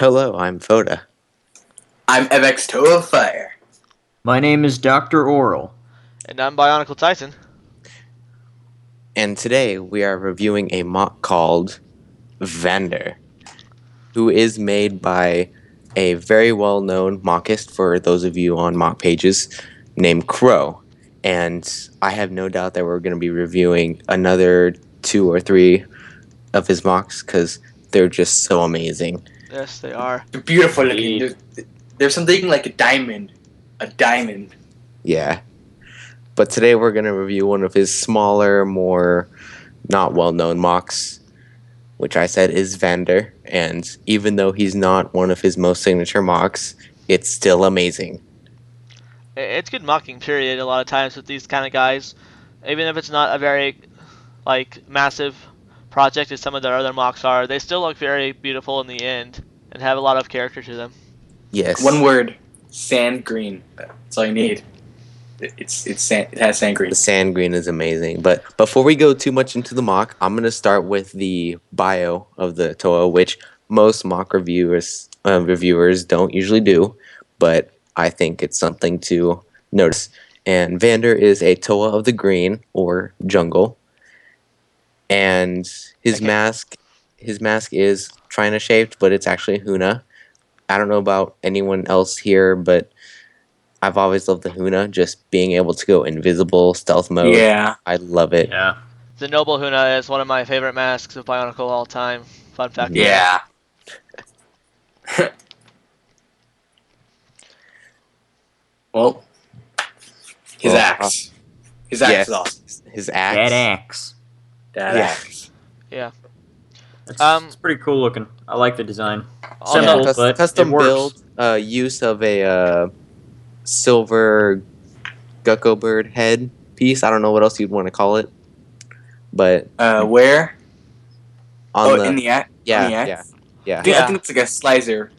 Hello, I'm Foda. I'm FX Toe of Fire. My name is Dr. Oral. And I'm Bionicle Tyson. And today we are reviewing a MOC called Vander, who is made by a very well-known mockist for those of you on mock pages named Crow. And I have no doubt that we're going to be reviewing another 2 or 3 of his mocks because they're just so amazing. Yes, they are. They're beautiful looking. There's something like a diamond. A diamond. Yeah. But today we're going to review one of his smaller, more not well-known mocks, which I said is Vander. And even though he's not one of his most signature mocks, it's still amazing. It's good mocking, period, a lot of times with these kind of guys. Even if it's not a very, massive project as some of their other mocks are, they still look very beautiful in the end and have a lot of character to them. Yes. One word. Sand green. That's all you need. It has sand green. The sand green is amazing. But before we go too much into the mock, I'm going to start with the bio of the Toa, which most mock reviewers don't usually do, but I think it's something to notice. And Vander is a Toa of the green, or jungle. And his mask is Trina shaped, but it's actually Huna. I don't know about anyone else here, but I've always loved the Huna, just being able to go invisible, stealth mode. Yeah. I love it. Yeah. The Noble Huna is one of my favorite masks of Bionicle all time. Fun fact. Yeah. Well, his axe. His axe is awesome. His axe. That axe. That Yeah. axe. Yeah. It's pretty cool looking. I like the design. Oh, Simple, yeah. but Custom it works. build, use of a silver gecko bird head piece. I don't know what else you'd want to call it, but Where? on in the axe? yeah, On the yeah, axe? yeah, I think it's like a slicer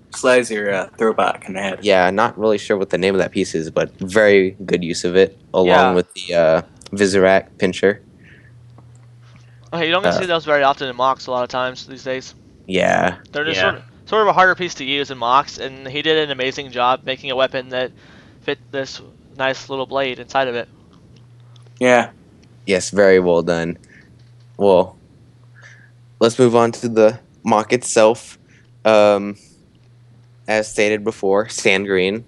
throwback kind of head. yeah. Not really sure what the name of that piece is, but very good use of it, along Yeah. with the Vizirac pincher. Okay, you don't get to see those very often in mocks a lot of times these days. Yeah, They're just Yeah. sort of a harder piece to use in mocks, and he did an amazing job making a weapon that fit this nice little blade inside of it. Yeah. yes, very well done. Well, let's move on to the mock itself. As stated before, sand green.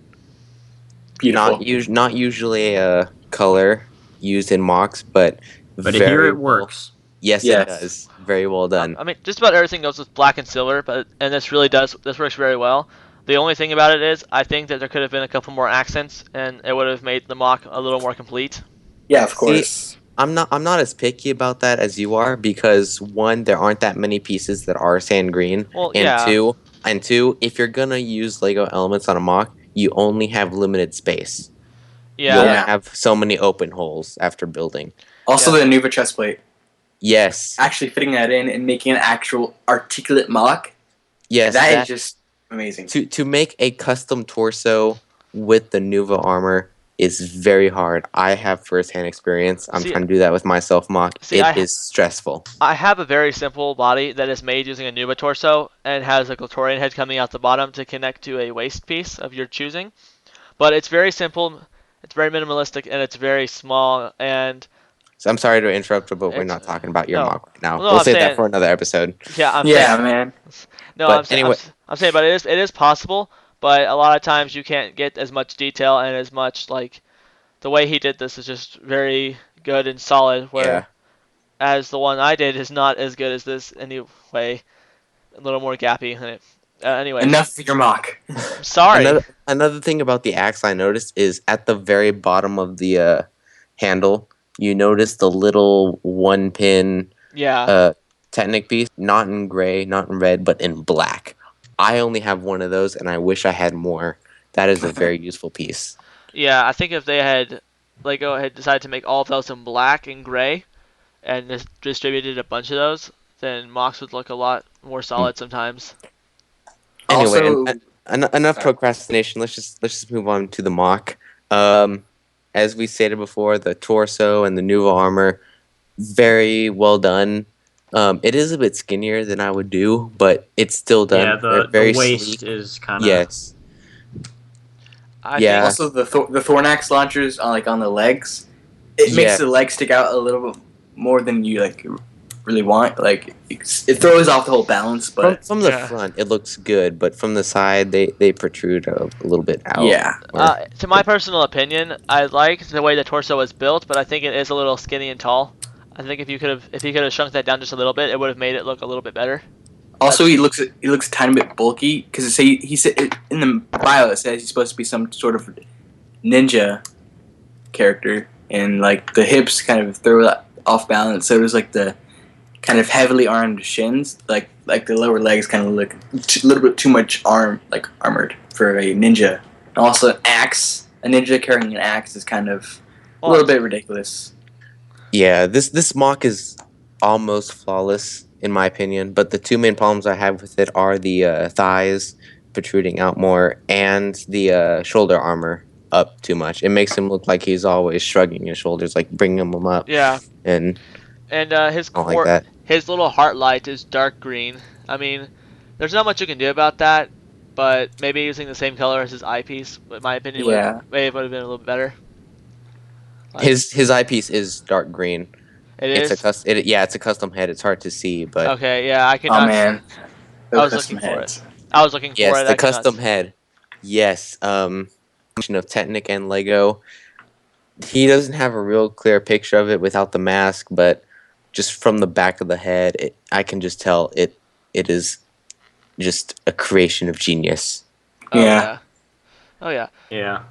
Beautiful. Not usually a color used in mocks, but But very here it well- works. Yes, Yes. it does. Very well done. I mean, just about everything goes with black and silver, and this works very well. The only thing about it is, I think that there could have been a couple more accents, and it would have made the mock a little more complete. Yeah, of course. I'm not as picky about that as you are because one, there aren't that many pieces that are sand green, Well, and yeah. two, if you're gonna use Lego elements on a mock, you only have limited space. You only Yeah. have so many open holes after building. Also, Yeah. the Nuva chestplate. Yes, Actually fitting that in and making an actual articulate mock. yes, that is just amazing. to make a custom torso with the Nuva armor is very hard. I have firsthand experience. I'm See- trying to do that with myself mock. See, It is stressful. I have a very simple body that is made using a Nuba torso and has a Glatorian head coming out the bottom to connect to a waist piece of your choosing. But it's very simple, it's very minimalistic, and it's very small. And So I'm sorry to interrupt, but we're It's- not talking about your no. mock right now. No, We'll I'm save that saying- for another episode. yeah, I'm Yeah, saying, man. no, But I'm, sa- I'm anyway- s- I'm saying, but it is possible. But a lot of times you can't get as much detail and as much the way he did this is just very good and solid. Where as the one I did is not as good as this anyway, a little more gappy. Anyway, Enough for your mock. I'm sorry. Another thing about the axe I noticed is at the very bottom of the handle, you notice the little one pin Yeah. Technic piece, not in gray, not in red, but in black. I only have one of those, and I wish I had more. That is a very useful piece. Yeah, I think if they had Lego had decided to make all of those in black and gray and just distributed a bunch of those, then mocks would look a lot more solid sometimes. Anyway, Also, enough sorry. procrastination. Let's just move on to the mock. As we stated before, the torso and the Nuva armor, very well done. It is a bit skinnier than I would do, but it's still done Yeah, the very waist sleek. is kind of Yes. I Yeah. think Also, the Thornax launchers on the legs, it makes Yeah. the legs stick out a little bit more than you really want. Like it throws off the whole balance, but From the Yeah. front, it looks good, but from the side, they protrude a little bit out. yeah. Or- to my personal opinion, I like the way the torso was built, but I think it is a little skinny and tall. I think if he could have shrunk that down just a little bit, it would have made it look a little bit better. Also, he looks a tiny bit bulky because he said in the bio it says he's supposed to be some sort of ninja character, and like the hips kind of throw it off balance. So there's like the kind of heavily armed shins, like the lower legs kind of look a little bit too much armored for a ninja. And also an axe, a ninja carrying an axe is kind of a little bit ridiculous. Yeah, this MOC is almost flawless in my opinion, but the two main problems I have with it are the thighs protruding out more and the shoulder armor up too much. It makes him look like he's always shrugging his shoulders, like bringing them up. Yeah. And his I don't like core, that. his little heart light is dark green. I mean, there's not much you can do about that, but maybe using the same color as his eyepiece, in my opinion, would have been a little bit better. Like, His eyepiece is dark green. it's It's a custom head. It's hard to see, but okay. Yeah, I Oh cannot. man, I was looking for it. I was looking for yes, it. the I cannot custom head. Yes, combination of Technic and Lego. He doesn't have a real clear picture of it without the mask, but just from the back of the head, I can just tell it is just a creation of genius. Oh Yeah. yeah. Oh yeah. yeah.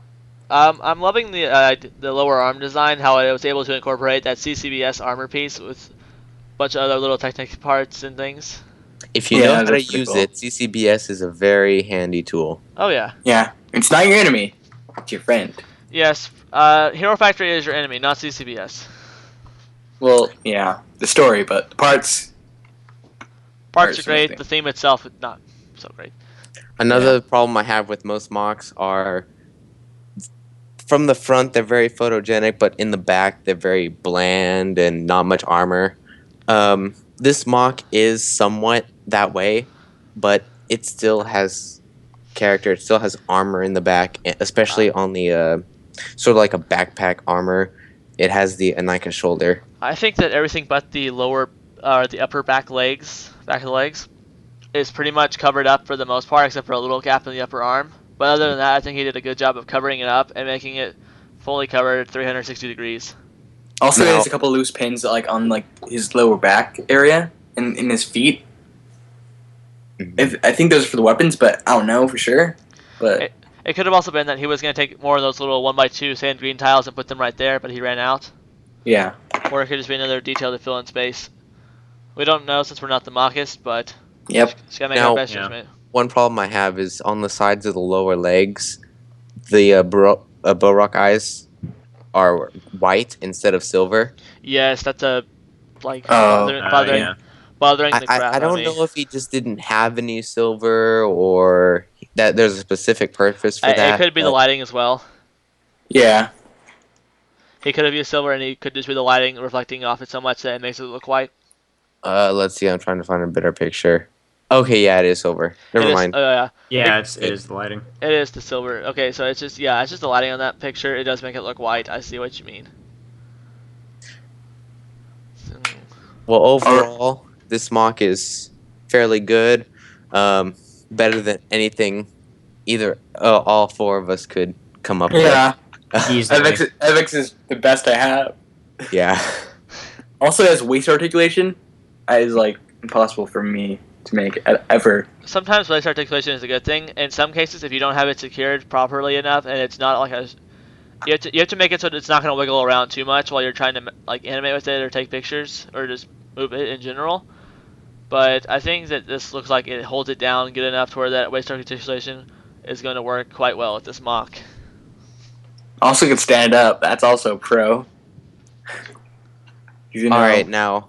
I'm loving the lower arm design. How I was able to incorporate that CCBS armor piece with a bunch of other little Technic parts and things. If you Yeah, know how to that's pretty use cool. it, CCBS is a very handy tool. Oh yeah. Yeah, it's not your enemy; it's your friend. Yes. Hero Factory is your enemy, not CCBS. Well, yeah, the story, but the parts. Parts are Parts great. amazing. The theme itself is not so great. Another problem I have with most MOCs are from the front they're very photogenic, but in the back they're very bland and not much armor. This MOC is somewhat that way, but it still has character. It still has armor in the back, especially on the sort of like a backpack armor. It has the Anika shoulder. I think that everything but the the upper back of the legs, is pretty much covered up for the most part, except for a little gap in the upper arm. But other than that, I think he did a good job of covering it up and making it fully covered 360 degrees. Also, Now- there's a couple loose pins on his lower back area and in his feet. I think those are for the weapons, but I don't know for sure. But It could have also been that he was going to take more of those little 1x2 sand green tiles and put them right there, but he ran out. yeah, Or it could just be another detail to fill in space. We don't know since we're not the mockist, but yep. just gotta make Now- our best Yeah. judgment. One problem I have is on the sides of the lower legs, the Borok eyes are white instead of silver. Yes, that's a like Oh, bothering the crap I out don't of me. know if he just didn't have any silver or that there's a specific purpose for that. It could be the but- lighting as well. Yeah. He could have used silver, and he could just be the lighting reflecting off it so much that it makes it look white. Let's see. I'm trying to find a better picture. Okay, yeah, it is silver. Never It is- mind. yeah, Yeah, it is the lighting. it is the silver. Okay, so it's just the lighting on that picture. It does make it look white. I see what you mean. So, Well, overall, this MOC is fairly good. Better than anything either all four of us could come up Yeah. Easily. FX is the best I have. with. Yeah. Also, has waist articulation. Is impossible for me to make ever. sometimes waist articulation is a good thing. In some cases, if you don't have it secured properly enough, and it's not like you have to make it so that it's not going to wiggle around too much while you're trying to animate with it or take pictures or just move it in general. But I think that this looks like it holds it down good enough to where that waist articulation is going to work quite well with this MOC. Also, can stand up. That's also pro. You know. All right, now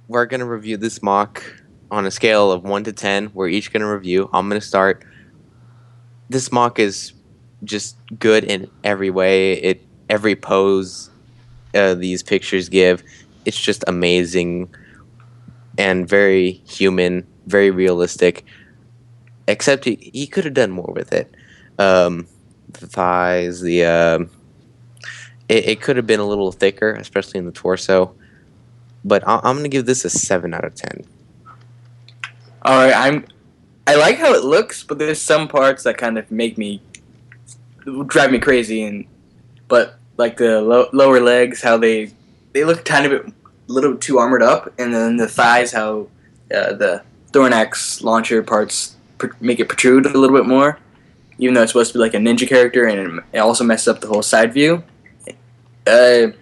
we're gonna review this MOC on a scale of 1 to 10. We're each gonna review. I'm gonna start. This MOC is just good in every way. Every pose these pictures give, it's just amazing. and very human, very realistic. Except he could have done more with it. The thighs, it could have been a little thicker, especially in the torso. But I'm gonna give this a 7 out of 10. All right, I like how it looks, but there's some parts that kind of drive me crazy, but like the lower legs, how they look a tiny bit, a little too armored up, and then the thighs, how the Thornax launcher parts make it protrude a little bit more, even though it's supposed to be like a ninja character, and it also messes up the whole side view. But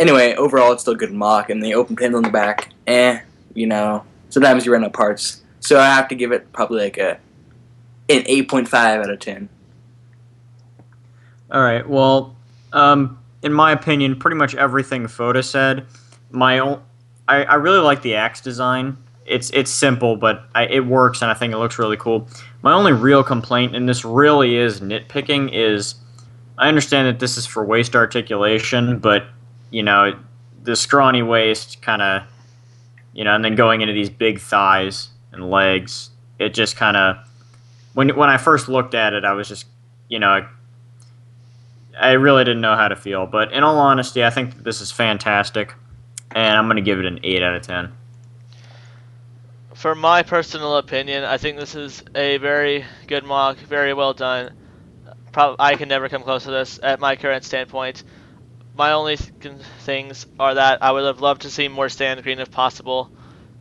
anyway, overall, it's still a good MOC, and the open pin on the back, sometimes you run out of parts. So I have to give it probably like an 8.5 out of 10. All right. Well, in my opinion, pretty much everything Foda said. I really like the axe design. It's simple, but it works, and I think it looks really cool. My only real complaint, and this really is nitpicking, is I understand that this is for waist articulation, but the scrawny waist kind of, and then going into these big thighs and legs, it just kind of when I first looked at it, I was just, I really didn't know how to feel. But in all honesty, I think that this is fantastic, and I'm going to give it an 8 out of 10. For my personal opinion, I think this is a very good MOC, very well done. I can never come close to this at my current standpoint. My only things are that I would have loved to see more Stan Green if possible.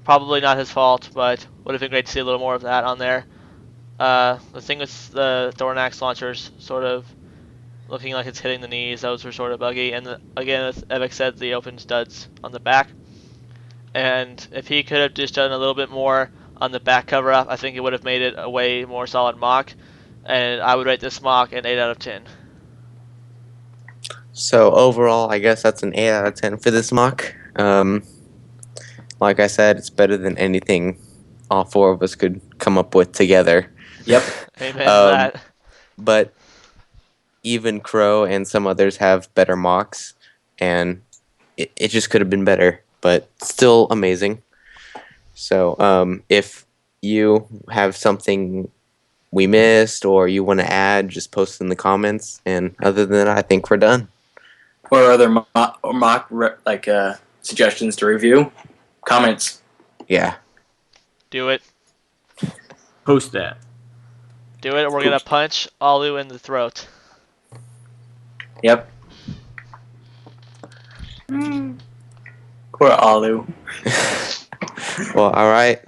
Probably not his fault, but would have been great to see a little more of that on there. The thing with the Thornax launchers sort of looking like it's hitting the knees, those were sort of buggy. And again, as Evic said, the open studs on the back. And if he could have just done a little bit more on the back cover up, I think it would have made it a way more solid MOC. And I would rate this MOC an 8 out of 10. So overall, I guess that's an 8 out of 10 for this MOC. Like I said, it's better than anything all four of us could come up with together. Yep. Amen to that. But even Crow and some others have better MOCs, and it just could have been better, but still amazing. So if you have something we missed or you want to add, just post in the comments. And other than that, I think we're done. Or other MOC suggestions to review, comments. Yeah. Do it. Post that. Do it, or we're going to punch Alu in the throat. Yep. Poor Alu. Well, all right.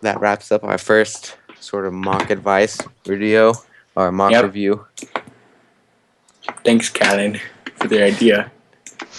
That wraps up our first sort of MOC advice video, or MOC review. Thanks, Callan, for the idea.